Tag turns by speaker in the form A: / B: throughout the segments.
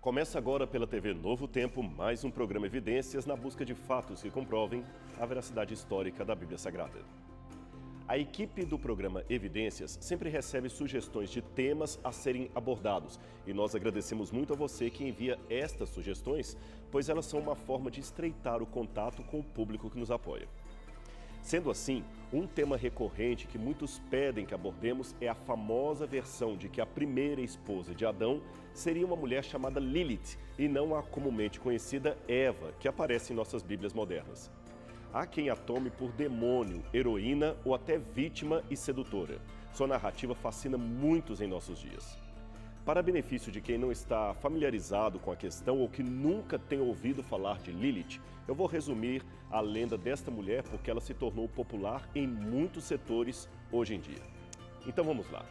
A: Começa agora pela TV Novo Tempo mais um programa Evidências na busca de fatos que comprovem a veracidade histórica da Bíblia Sagrada. A equipe do programa Evidências sempre recebe sugestões de temas a serem abordados e nós agradecemos muito a você que envia estas sugestões, pois elas são uma forma de estreitar o contato com o público que nos apoia. Sendo assim, um tema recorrente que muitos pedem que abordemos é a famosa versão de que a primeira esposa de Adão seria uma mulher chamada Lilith e não a comumente conhecida Eva, que aparece em nossas Bíblias modernas. Há quem a tome por demônio, heroína ou até vítima e sedutora. Sua narrativa fascina muitos em nossos dias. Para benefício de quem não está familiarizado com a questão ou que nunca tem ouvido falar de Lilith, eu vou resumir a lenda desta mulher porque ela se tornou popular em muitos setores hoje em dia. Então vamos lá.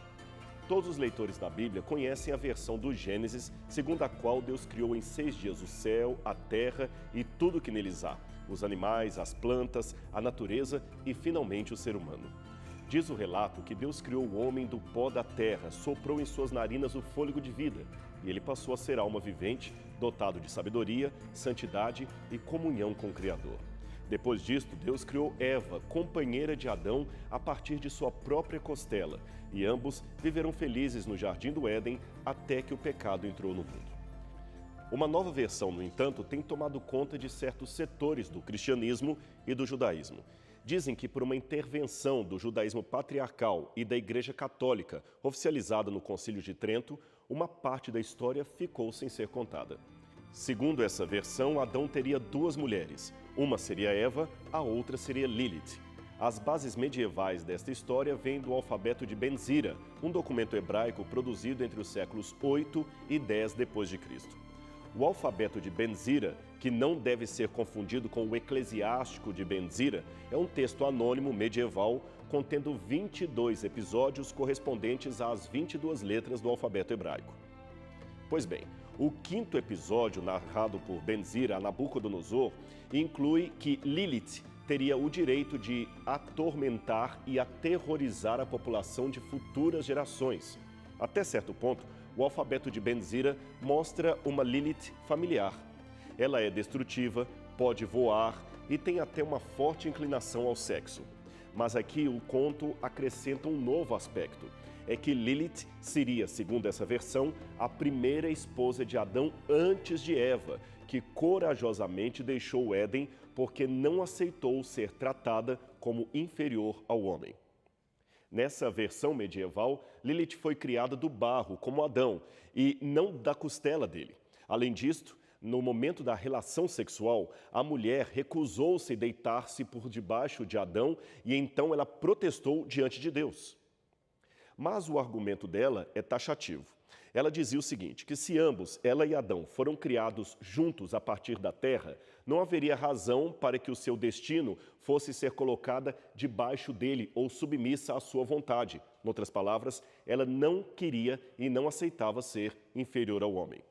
A: Todos os leitores da Bíblia conhecem a versão do Gênesis, segundo a qual Deus criou em 6 dias o céu, a terra e tudo que neles há, os animais, as plantas, a natureza e finalmente o ser humano. Diz o relato que Deus criou o homem do pó da terra, soprou em suas narinas o fôlego de vida, e ele passou a ser alma vivente, dotado de sabedoria, santidade e comunhão com o Criador. Depois disto, Deus criou Eva, companheira de Adão, a partir de sua própria costela, e ambos viveram felizes no jardim do Éden até que o pecado entrou no mundo. Uma nova versão, no entanto, tem tomado conta de certos setores do cristianismo e do judaísmo. Dizem que por uma intervenção do judaísmo patriarcal e da Igreja Católica, oficializada no Concílio de Trento, uma parte da história ficou sem ser contada. Segundo essa versão, Adão teria 2 mulheres. Uma seria Eva, a outra seria Lilith. As bases medievais desta história vêm do alfabeto de Ben-Zira, um documento hebraico produzido entre os séculos 8 e 10 d.C. O alfabeto de Ben-Zira, que não deve ser confundido com o eclesiástico de Ben-Zira, é um texto anônimo medieval contendo 22 episódios correspondentes às 22 letras do alfabeto hebraico. Pois bem, o 5º episódio, narrado por Ben-Zira a Nabucodonosor, inclui que Lilith teria o direito de atormentar e aterrorizar a população de futuras gerações. Até certo ponto, o alfabeto de Ben-Zira mostra uma Lilith familiar. Ela é destrutiva, pode voar e tem até uma forte inclinação ao sexo. Mas aqui o conto acrescenta um novo aspecto. É que Lilith seria, segundo essa versão, a primeira esposa de Adão antes de Eva, que corajosamente deixou o Éden porque não aceitou ser tratada como inferior ao homem. Nessa versão medieval, Lilith foi criada do barro, como Adão, e não da costela dele. Além disto, no momento da relação sexual, a mulher recusou-se deitar-se por debaixo de Adão e então ela protestou diante de Deus. Mas o argumento dela é taxativo. Ela dizia o seguinte, que se ambos, ela e Adão, foram criados juntos a partir da terra, não haveria razão para que o seu destino fosse ser colocada debaixo dele ou submissa à sua vontade. Em outras palavras, ela não queria e não aceitava ser inferior ao homem.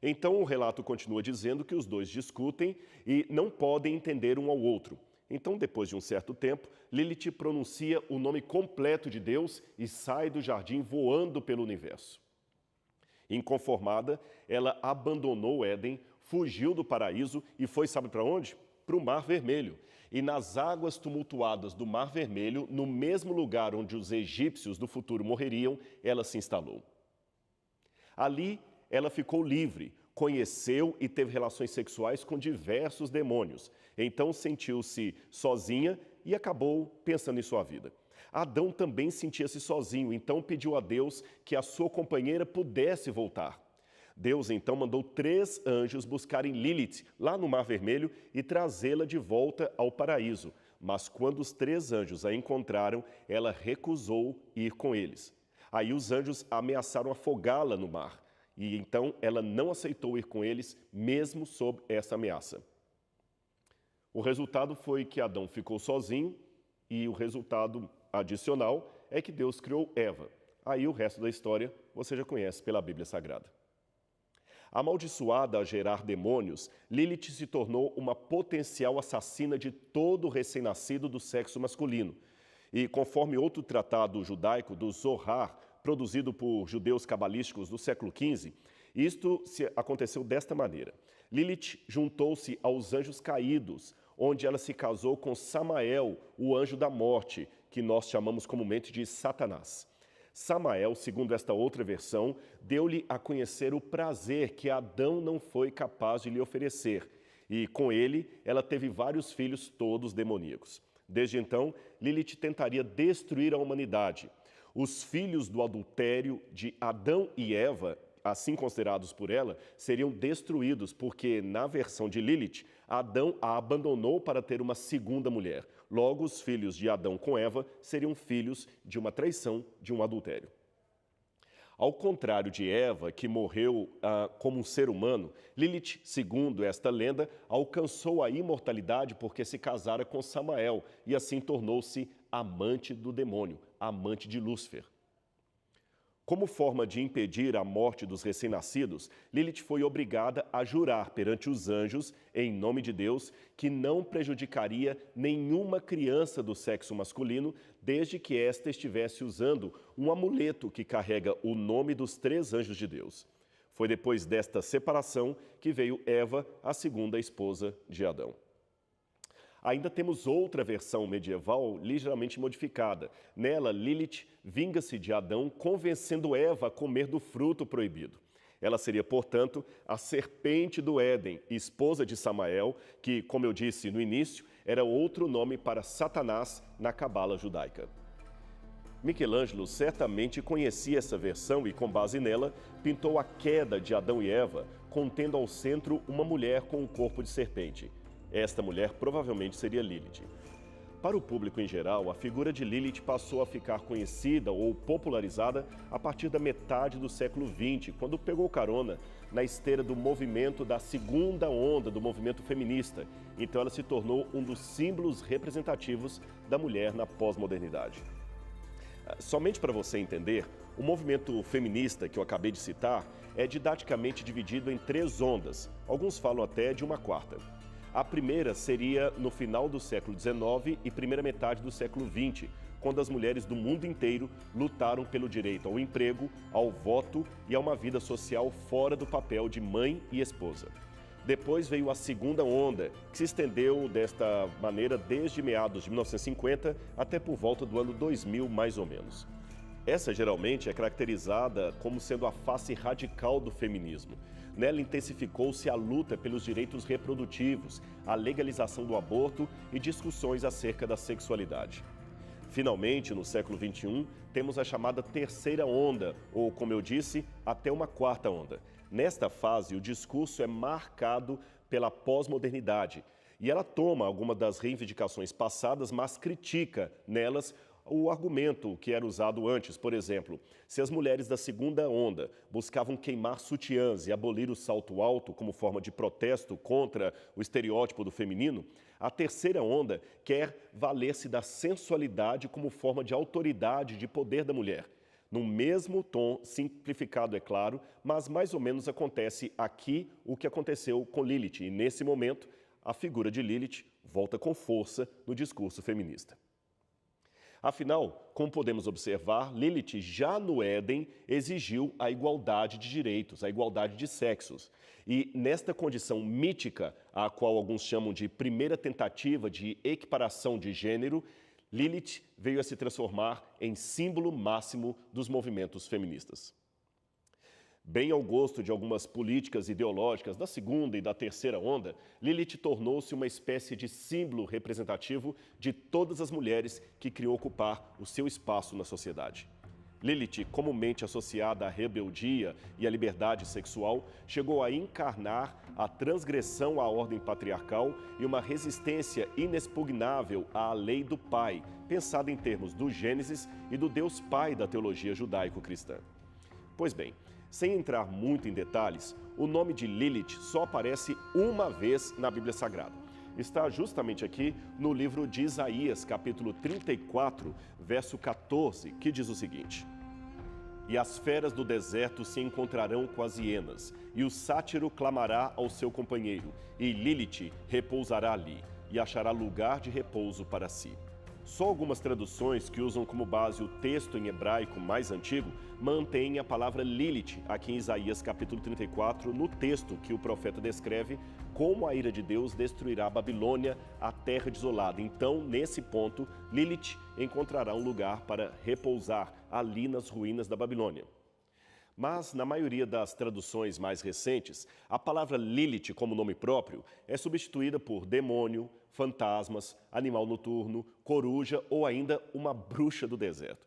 A: Então o relato continua dizendo que os dois discutem e não podem entender um ao outro. Então, depois de um certo tempo, Lilith pronuncia o nome completo de Deus e sai do jardim voando pelo universo. Inconformada, ela abandonou o Éden, fugiu do paraíso e foi, sabe para onde? Para o Mar Vermelho. E nas águas tumultuadas do Mar Vermelho, no mesmo lugar onde os egípcios do futuro morreriam, ela se instalou. Ali, ela ficou livre, conheceu e teve relações sexuais com diversos demônios. Então sentiu-se sozinha e acabou pensando em sua vida. Adão também sentia-se sozinho, então pediu a Deus que a sua companheira pudesse voltar. Deus então mandou 3 anjos buscarem Lilith lá no Mar Vermelho e trazê-la de volta ao paraíso. Mas quando os 3 anjos a encontraram, ela recusou ir com eles. Aí os anjos ameaçaram afogá-la no mar. E então ela não aceitou ir com eles, mesmo sob essa ameaça. O resultado foi que Adão ficou sozinho e o resultado adicional é que Deus criou Eva. Aí o resto da história você já conhece pela Bíblia Sagrada. Amaldiçoada a gerar demônios, Lilith se tornou uma potencial assassina de todo recém-nascido do sexo masculino. E conforme outro tratado judaico do Zohar, produzido por judeus cabalísticos do século XV, Aconteceu desta maneira. Lilith juntou-se aos anjos caídos, onde ela se casou com Samael, o anjo da morte, que nós chamamos comumente de Satanás. Samael, segundo esta outra versão, deu-lhe a conhecer o prazer que Adão não foi capaz de lhe oferecer, e com ele ela teve vários filhos, todos demoníacos. Desde então, Lilith tentaria destruir a humanidade. Os filhos do adultério de Adão e Eva, assim considerados por ela, seriam destruídos, porque, na versão de Lilith, Adão a abandonou para ter uma segunda mulher. Logo, os filhos de Adão com Eva seriam filhos de uma traição, de um adultério. Ao contrário de Eva, que morreu como um ser humano, Lilith, segundo esta lenda, alcançou a imortalidade porque se casara com Samael e assim tornou-se amante do demônio, amante de Lúcifer. Como forma de impedir a morte dos recém-nascidos, Lilith foi obrigada a jurar perante os anjos, em nome de Deus, que não prejudicaria nenhuma criança do sexo masculino, desde que esta estivesse usando um amuleto que carrega o nome dos 3 anjos de Deus. Foi depois desta separação que veio Eva, a segunda esposa de Adão. Ainda temos outra versão medieval ligeiramente modificada. Nela, Lilith vinga-se de Adão, convencendo Eva a comer do fruto proibido. Ela seria, portanto, a serpente do Éden, esposa de Samael, que, como eu disse no início, era outro nome para Satanás na cabala judaica. Michelangelo certamente conhecia essa versão e, com base nela, pintou a queda de Adão e Eva, contendo ao centro uma mulher com um corpo de serpente. Esta mulher provavelmente seria Lilith. Para o público em geral, a figura de Lilith passou a ficar conhecida ou popularizada a partir da metade do século XX, quando pegou carona na esteira do movimento da segunda onda do movimento feminista. Então ela se tornou um dos símbolos representativos da mulher na pós-modernidade. Somente para você entender, o movimento feminista que eu acabei de citar é didaticamente dividido em 3 ondas, alguns falam até de uma quarta. A primeira seria no final do século XIX e primeira metade do século XX, quando as mulheres do mundo inteiro lutaram pelo direito ao emprego, ao voto e a uma vida social fora do papel de mãe e esposa. Depois veio a segunda onda, que se estendeu desta maneira desde meados de 1950 até por volta do ano 2000, mais ou menos. Essa geralmente é caracterizada como sendo a face radical do feminismo. Nela intensificou-se a luta pelos direitos reprodutivos, a legalização do aborto e discussões acerca da sexualidade. Finalmente, no século XXI, temos a chamada terceira onda, ou, como eu disse, até uma quarta onda. Nesta fase, o discurso é marcado pela pós-modernidade e ela toma algumas das reivindicações passadas, mas critica nelas o argumento que era usado antes. Por exemplo, se as mulheres da segunda onda buscavam queimar sutiãs e abolir o salto alto como forma de protesto contra o estereótipo do feminino, a terceira onda quer valer-se da sensualidade como forma de autoridade, de poder da mulher. No mesmo tom, simplificado, é claro, mas mais ou menos acontece aqui o que aconteceu com Lilith. E nesse momento, a figura de Lilith volta com força no discurso feminista. Afinal, como podemos observar, Lilith já no Éden exigiu a igualdade de direitos, a igualdade de sexos. E nesta condição mítica, a qual alguns chamam de primeira tentativa de equiparação de gênero, Lilith veio a se transformar em símbolo máximo dos movimentos feministas. Bem ao gosto de algumas políticas ideológicas da segunda e da terceira onda, Lilith tornou-se uma espécie de símbolo representativo de todas as mulheres que queriam ocupar o seu espaço na sociedade. Lilith, comumente associada à rebeldia e à liberdade sexual, chegou a encarnar a transgressão à ordem patriarcal e uma resistência inexpugnável à lei do pai, pensada em termos do Gênesis e do Deus Pai da teologia judaico-cristã. Pois bem, sem entrar muito em detalhes, o nome de Lilith só aparece uma vez na Bíblia Sagrada. Está justamente aqui no livro de Isaías, capítulo 34, verso 14, que diz o seguinte: "E as feras do deserto se encontrarão com as hienas, e o sátiro clamará ao seu companheiro, e Lilith repousará ali, e achará lugar de repouso para si." Só algumas traduções que usam como base o texto em hebraico mais antigo mantêm a palavra Lilith aqui em Isaías capítulo 34, no texto que o profeta descreve como a ira de Deus destruirá a Babilônia, a terra desolada. Então, nesse ponto, Lilith encontrará um lugar para repousar ali nas ruínas da Babilônia. Mas, na maioria das traduções mais recentes, a palavra Lilith como nome próprio é substituída por demônio, fantasmas, animal noturno, coruja ou ainda uma bruxa do deserto.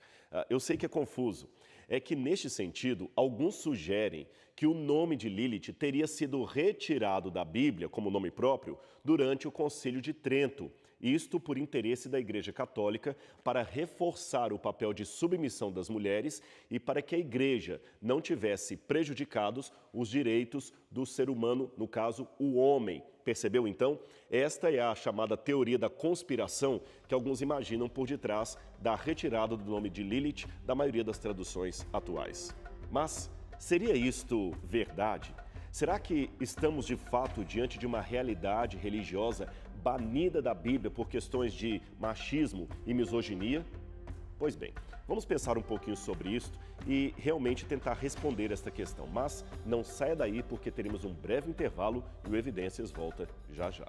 A: Eu sei que é confuso. É que, neste sentido, alguns sugerem que o nome de Lilith teria sido retirado da Bíblia como nome próprio durante o Concílio de Trento, isto por interesse da Igreja Católica para reforçar o papel de submissão das mulheres e para que a Igreja não tivesse prejudicados os direitos do ser humano, no caso, o homem. Percebeu, então? Esta é a chamada teoria da conspiração que alguns imaginam por detrás da retirada do nome de Lilith da maioria das traduções atuais. Mas seria isto verdade? Será que estamos de fato diante de uma realidade religiosa banida da Bíblia por questões de machismo e misoginia? Pois bem, vamos pensar um pouquinho sobre isso e realmente tentar responder esta questão. Mas não saia daí porque teremos um breve intervalo e o Evidências volta já já.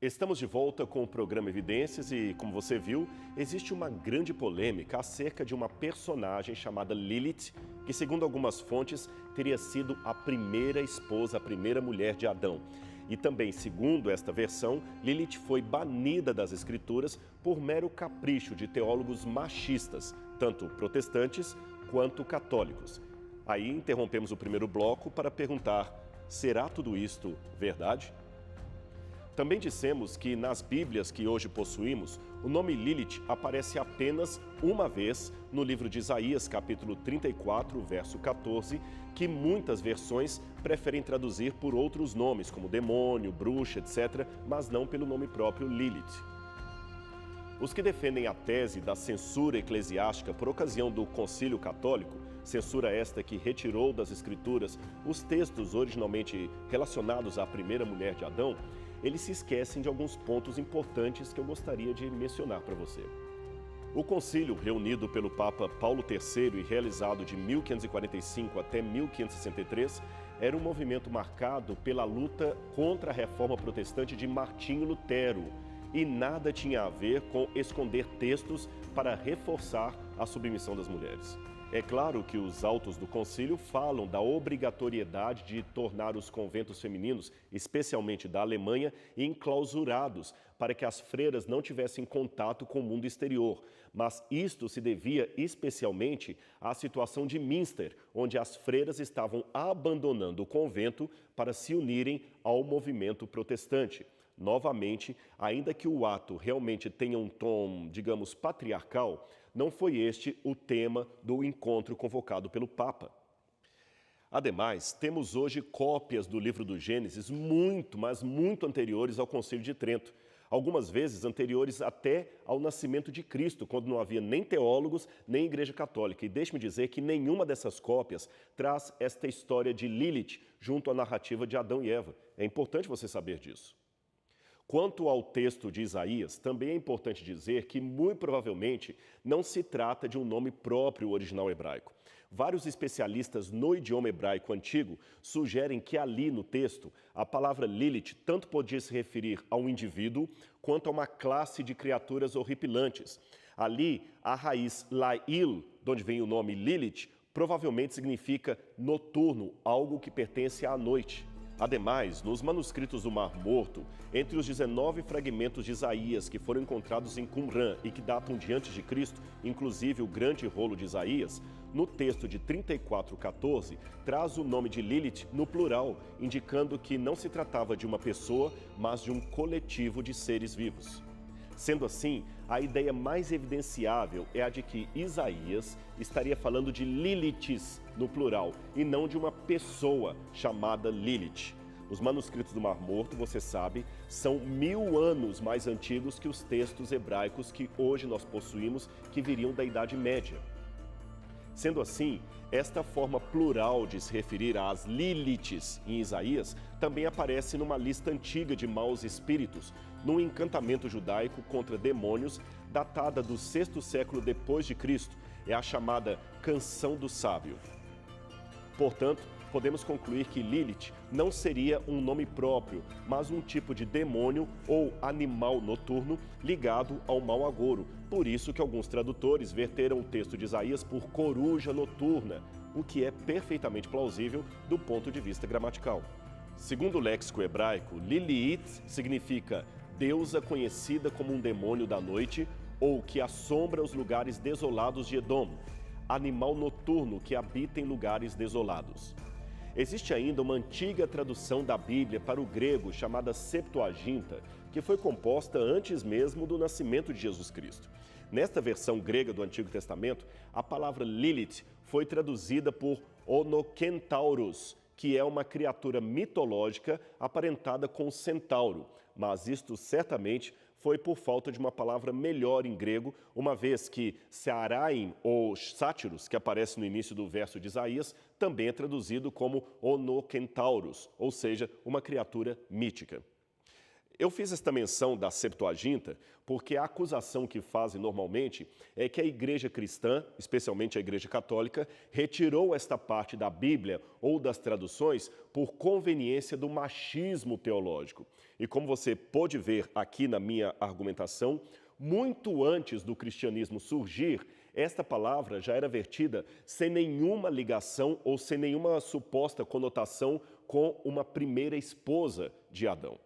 A: Estamos de volta com o programa Evidências e, como você viu, existe uma grande polêmica acerca de uma personagem chamada Lilith, que, segundo algumas fontes, teria sido a primeira esposa, a primeira mulher de Adão. E também, segundo esta versão, Lilith foi banida das Escrituras por mero capricho de teólogos machistas, tanto protestantes quanto católicos. Aí interrompemos o primeiro bloco para perguntar: será tudo isto verdade? Também dissemos que nas Bíblias que hoje possuímos, o nome Lilith aparece apenas uma vez no livro de Isaías, capítulo 34, verso 14, que muitas versões preferem traduzir por outros nomes, como demônio, bruxa, etc., mas não pelo nome próprio Lilith. Os que defendem a tese da censura eclesiástica por ocasião do Concílio Católico, censura esta que retirou das Escrituras os textos originalmente relacionados à primeira mulher de Adão, eles se esquecem de alguns pontos importantes que eu gostaria de mencionar para você. O concílio, reunido pelo Papa Paulo III e realizado de 1545 até 1563, era um movimento marcado pela luta contra a reforma protestante de Martinho Lutero e nada tinha a ver com esconder textos para reforçar a submissão das mulheres. É claro que os autos do concílio falam da obrigatoriedade de tornar os conventos femininos, especialmente da Alemanha, enclausurados para que as freiras não tivessem contato com o mundo exterior. Mas isto se devia especialmente à situação de Münster, onde as freiras estavam abandonando o convento para se unirem ao movimento protestante. Novamente, ainda que o ato realmente tenha um tom, digamos, patriarcal, não foi este o tema do encontro convocado pelo Papa. Ademais, temos hoje cópias do livro do Gênesis mas muito anteriores ao Concílio de Trento, algumas vezes anteriores até ao nascimento de Cristo, quando não havia nem teólogos, nem Igreja Católica. E deixe-me dizer que nenhuma dessas cópias traz esta história de Lilith junto à narrativa de Adão e Eva. É importante você saber disso. Quanto ao texto de Isaías, também é importante dizer que, muito provavelmente, não se trata de um nome próprio original hebraico. Vários especialistas no idioma hebraico antigo sugerem que ali no texto, a palavra Lilith tanto podia se referir a um indivíduo quanto a uma classe de criaturas horripilantes. Ali, a raiz Lail, de onde vem o nome Lilith, provavelmente significa noturno, algo que pertence à noite. Ademais, nos manuscritos do Mar Morto, entre os 19 fragmentos de Isaías que foram encontrados em Qumran e que datam de antes de Cristo, inclusive o grande rolo de Isaías, no texto de 34:14, traz o nome de Lilith no plural, indicando que não se tratava de uma pessoa, mas de um coletivo de seres vivos. Sendo assim, a ideia mais evidenciável é a de que Isaías estaria falando de Liliths no plural e não de uma pessoa chamada Lilith. Os manuscritos do Mar Morto, você sabe, são 1000 anos mais antigos que os textos hebraicos que hoje nós possuímos, que viriam da Idade Média. Sendo assim, esta forma plural de se referir às Liliths em Isaías também aparece numa lista antiga de maus espíritos, num encantamento judaico contra demônios, datada do 6º século depois de Cristo. É a chamada Canção do Sábio. Portanto, podemos concluir que Lilith não seria um nome próprio, mas um tipo de demônio ou animal noturno ligado ao mau agouro. Por isso que alguns tradutores verteram o texto de Isaías por coruja noturna, o que é perfeitamente plausível do ponto de vista gramatical. Segundo o léxico hebraico, Lilith significa deusa conhecida como um demônio da noite ou que assombra os lugares desolados de Edom, animal noturno que habita em lugares desolados. Existe ainda uma antiga tradução da Bíblia para o grego chamada Septuaginta, que foi composta antes mesmo do nascimento de Jesus Cristo. Nesta versão grega do Antigo Testamento, a palavra Lilith foi traduzida por Onokentaurus, que é uma criatura mitológica aparentada com o centauro, mas isto certamente foi por falta de uma palavra melhor em grego, uma vez que Searaim ou Sátiros, que aparece no início do verso de Isaías, também é traduzido como Onokentaurus, ou seja, uma criatura mítica. Eu fiz esta menção da Septuaginta porque a acusação que fazem normalmente é que a igreja cristã, especialmente a igreja católica, retirou esta parte da Bíblia ou das traduções por conveniência do machismo teológico. E como você pôde ver aqui na minha argumentação, muito antes do cristianismo surgir, esta palavra já era vertida sem nenhuma ligação ou sem nenhuma suposta conotação com uma primeira esposa de Adão.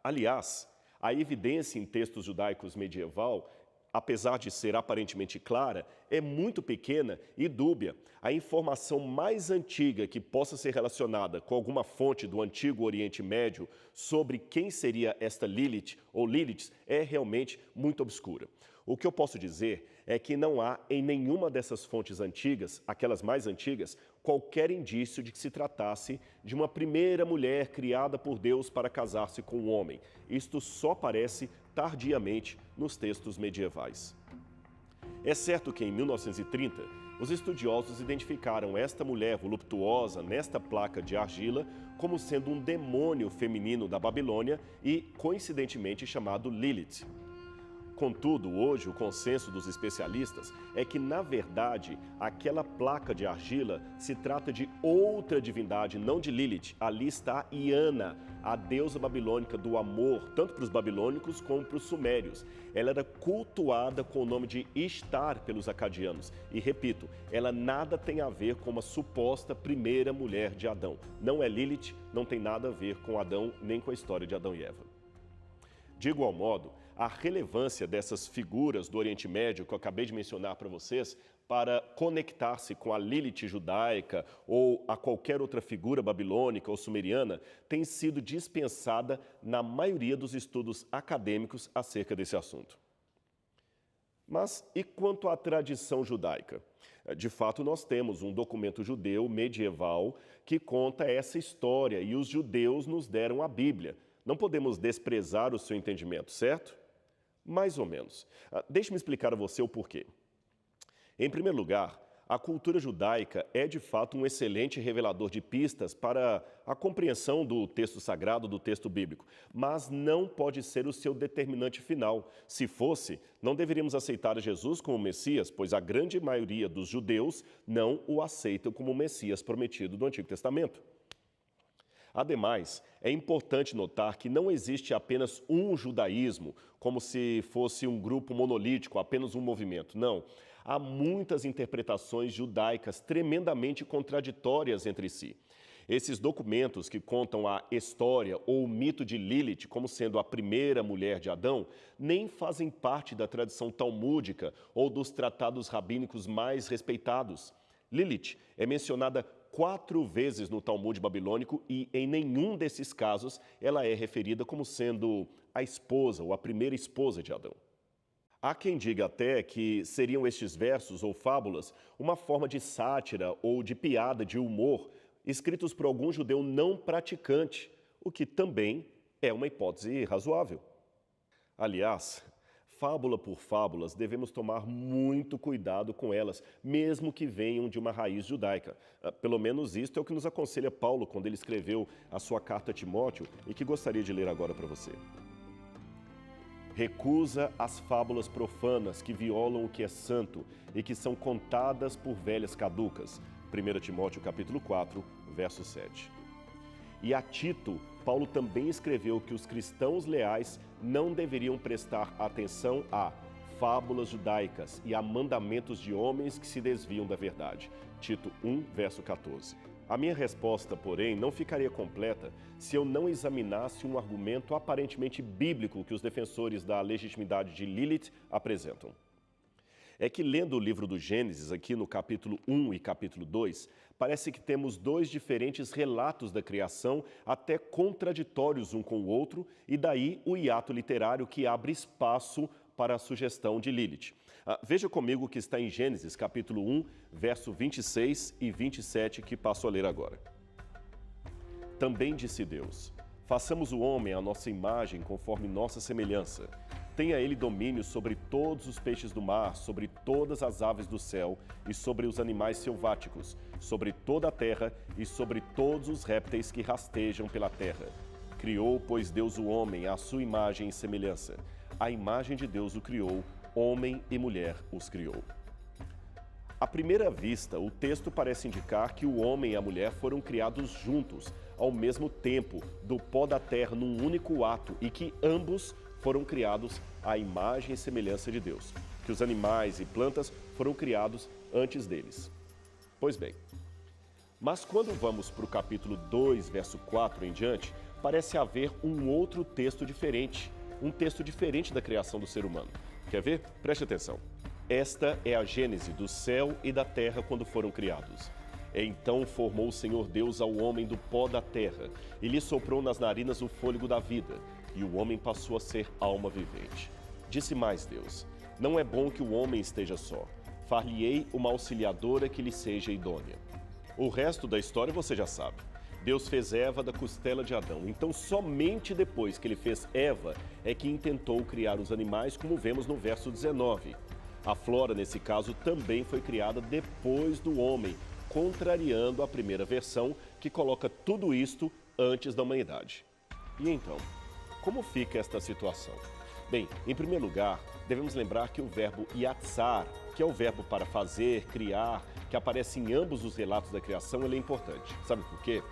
A: Aliás, a evidência em textos judaicos medieval, apesar de ser aparentemente clara, é muito pequena e dúbia. A informação mais antiga que possa ser relacionada com alguma fonte do Antigo Oriente Médio sobre quem seria esta Lilith ou Liliths é realmente muito obscura. O que eu posso dizer é que não há em nenhuma dessas fontes antigas, aquelas mais antigas, qualquer indício de que se tratasse de uma primeira mulher criada por Deus para casar-se com um homem. Isto só aparece tardiamente nos textos medievais. É certo que em 1930, os estudiosos identificaram esta mulher voluptuosa nesta placa de argila como sendo um demônio feminino da Babilônia e, coincidentemente, chamado Lilith. Contudo, hoje, o consenso dos especialistas é que, na verdade, aquela placa de argila se trata de outra divindade, não de Lilith. Ali está Iana, a deusa babilônica do amor, tanto para os babilônicos como para os sumérios. Ela era cultuada com o nome de Ishtar pelos acadianos. E, repito, ela nada tem a ver com uma suposta primeira mulher de Adão. Não é Lilith, não tem nada a ver com Adão, nem com a história de Adão e Eva. De igual modo, a relevância dessas figuras do Oriente Médio que eu acabei de mencionar para vocês para conectar-se com a Lilith judaica ou a qualquer outra figura babilônica ou sumeriana tem sido dispensada na maioria dos estudos acadêmicos acerca desse assunto. Mas e quanto à tradição judaica? De fato, nós temos um documento judeu medieval que conta essa história e os judeus nos deram a Bíblia. Não podemos desprezar o seu entendimento, certo? Mais ou menos. Deixe-me explicar a você o porquê. Em primeiro lugar, a cultura judaica é de fato um excelente revelador de pistas para a compreensão do texto sagrado, do texto bíblico, mas não pode ser o seu determinante final. Se fosse, não deveríamos aceitar Jesus como Messias, pois a grande maioria dos judeus não o aceitam como o Messias prometido do Antigo Testamento. Ademais, é importante notar que não existe apenas um judaísmo, como se fosse um grupo monolítico, apenas um movimento. Não. Há muitas interpretações judaicas tremendamente contraditórias entre si. Esses documentos que contam a história ou o mito de Lilith como sendo a primeira mulher de Adão, nem fazem parte da tradição talmúdica ou dos tratados rabínicos mais respeitados. Lilith é mencionada 4 vezes no Talmud babilônico e em nenhum desses casos ela é referida como sendo a esposa ou a primeira esposa de Adão. Há quem diga até que seriam estes versos ou fábulas uma forma de sátira ou de piada, de humor, escritos por algum judeu não praticante, o que também é uma hipótese razoável. Aliás, fábula por fábulas, devemos tomar muito cuidado com elas, mesmo que venham de uma raiz judaica. Pelo menos isto é o que nos aconselha Paulo quando ele escreveu a sua carta a Timóteo e que gostaria de ler agora para você. Recusa as fábulas profanas que violam o que é santo e que são contadas por velhas caducas. 1 Timóteo capítulo 4, verso 7. E a Tito, Paulo também escreveu que os cristãos leais não deveriam prestar atenção a fábulas judaicas e a mandamentos de homens que se desviam da verdade. Tito 1, verso 14. A minha resposta, porém, não ficaria completa se eu não examinasse um argumento aparentemente bíblico que os defensores da legitimidade de Lilith apresentam. É que lendo o livro do Gênesis, aqui no capítulo 1 e capítulo 2, parece que temos dois diferentes relatos da criação, até contraditórios um com o outro, e daí o hiato literário que abre espaço para a sugestão de Lilith. Veja comigo o que está em Gênesis, capítulo 1, verso 26 e 27, que passo a ler agora. Também disse Deus: façamos o homem à nossa imagem, conforme nossa semelhança. Tenha ele domínio sobre todos os peixes do mar, sobre todas as aves do céu e sobre os animais selváticos, sobre toda a terra e sobre todos os répteis que rastejam pela terra. Criou, pois, Deus o homem à sua imagem e semelhança. A imagem de Deus o criou, homem e mulher os criou. À primeira vista, o texto parece indicar que o homem e a mulher foram criados juntos, ao mesmo tempo, do pó da terra num único ato e que ambos foram criados à imagem e semelhança de Deus, que os animais e plantas foram criados antes deles. Pois bem, mas quando vamos para o capítulo 2, verso 4 em diante, parece haver um outro texto diferente, um texto diferente da criação do ser humano. Quer ver? Preste atenção. Esta é a gênese do céu e da terra quando foram criados. Então formou o Senhor Deus ao homem do pó da terra e lhe soprou nas narinas o fôlego da vida, e o homem passou a ser alma vivente. Disse mais Deus: não é bom que o homem esteja só. Far-lhe-ei uma auxiliadora que lhe seja idônea. O resto da história você já sabe. Deus fez Eva da costela de Adão. Então, somente depois que ele fez Eva é que intentou criar os animais, como vemos no verso 19. A flora, nesse caso, também foi criada depois do homem, contrariando a primeira versão, que coloca tudo isto antes da humanidade. E então, como fica esta situação? Bem, em primeiro lugar, devemos lembrar que o verbo yatsar, que é o verbo para fazer, criar, que aparece em ambos os relatos da criação, ele é importante. Sabe por quê?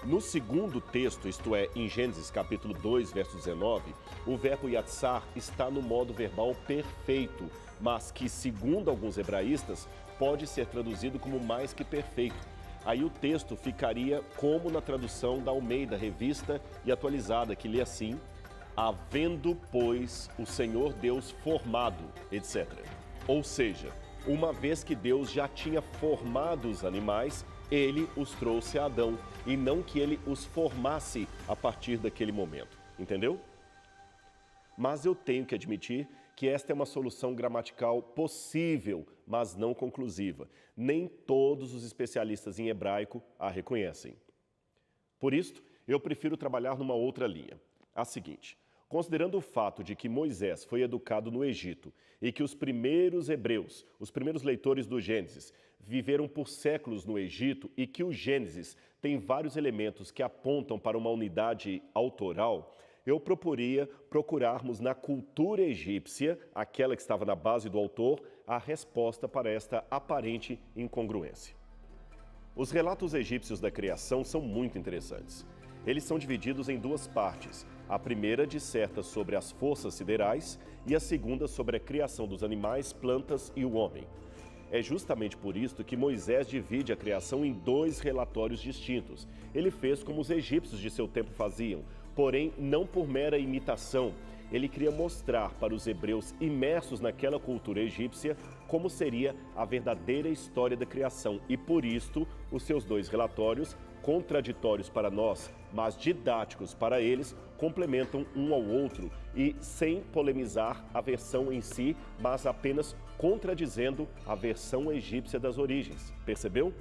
A: No segundo texto, isto é, em Gênesis capítulo 2, verso 19, o verbo yatsar está no modo verbal perfeito, mas que, segundo alguns hebraístas, pode ser traduzido como mais que perfeito. Aí o texto ficaria como na tradução da Almeida, revista e atualizada, que lê assim: havendo, pois, o Senhor Deus formado, etc. Ou seja, uma vez que Deus já tinha formado os animais, ele os trouxe a Adão, e não que ele os formasse a partir daquele momento. Entendeu? Mas eu tenho que admitir que esta é uma solução gramatical possível, mas não conclusiva. Nem todos os especialistas em hebraico a reconhecem. Por isso, eu prefiro trabalhar numa outra linha. A seguinte: considerando o fato de que Moisés foi educado no Egito e que os primeiros hebreus, os primeiros leitores do Gênesis, viveram por séculos no Egito e que o Gênesis tem vários elementos que apontam para uma unidade autoral, eu proporia procurarmos na cultura egípcia, aquela que estava na base do autor, a resposta para esta aparente incongruência. Os relatos egípcios da criação são muito interessantes. Eles são divididos em duas partes. A primeira disserta sobre as forças siderais e a segunda sobre a criação dos animais, plantas e o homem. É justamente por isso que Moisés divide a criação em dois relatórios distintos. Ele fez como os egípcios de seu tempo faziam, porém não por mera imitação. Ele queria mostrar para os hebreus imersos naquela cultura egípcia como seria a verdadeira história da criação. E por isto, os seus dois relatórios, contraditórios para nós, mas didáticos para eles, complementam um ao outro e sem polemizar a versão em si, mas apenas contradizendo a versão egípcia das origens. Percebeu?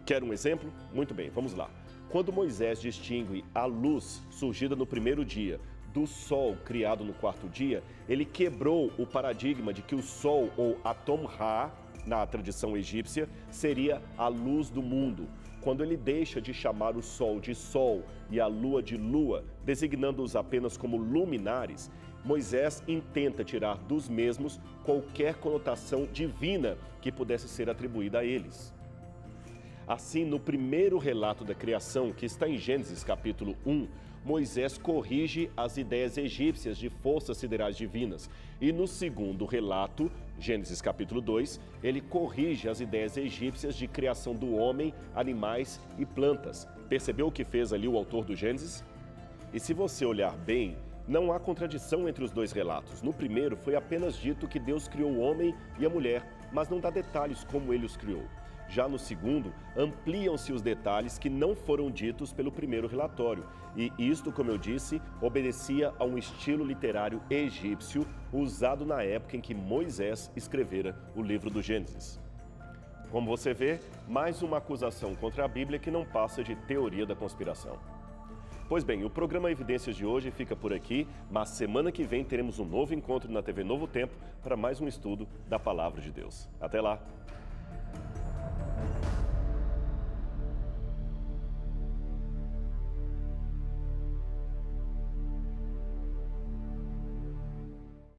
A: Quer um exemplo? Muito bem, vamos lá. Quando Moisés distingue a luz surgida no primeiro dia do Sol criado no quarto dia, ele quebrou o paradigma de que o Sol, ou Atum-Ra, na tradição egípcia, seria a luz do mundo, quando ele deixa de chamar o Sol de Sol e a Lua de Lua, designando-os apenas como luminares. Moisés intenta tirar dos mesmos qualquer conotação divina que pudesse ser atribuída a eles. Assim, no primeiro relato da criação, que está em Gênesis capítulo 1, Moisés corrige as ideias egípcias de forças siderais divinas. E no segundo relato, Gênesis capítulo 2, ele corrige as ideias egípcias de criação do homem, animais e plantas. Percebeu o que fez ali o autor do Gênesis? E se você olhar bem, não há contradição entre os dois relatos. No primeiro, foi apenas dito que Deus criou o homem e a mulher, mas não dá detalhes como ele os criou. Já no segundo, ampliam-se os detalhes que não foram ditos pelo primeiro relatório. E isto, como eu disse, obedecia a um estilo literário egípcio usado na época em que Moisés escrevera o livro do Gênesis. Como você vê, mais uma acusação contra a Bíblia que não passa de teoria da conspiração. Pois bem, o programa Evidências de hoje fica por aqui, mas semana que vem teremos um novo encontro na TV Novo Tempo para mais um estudo da Palavra de Deus. Até lá!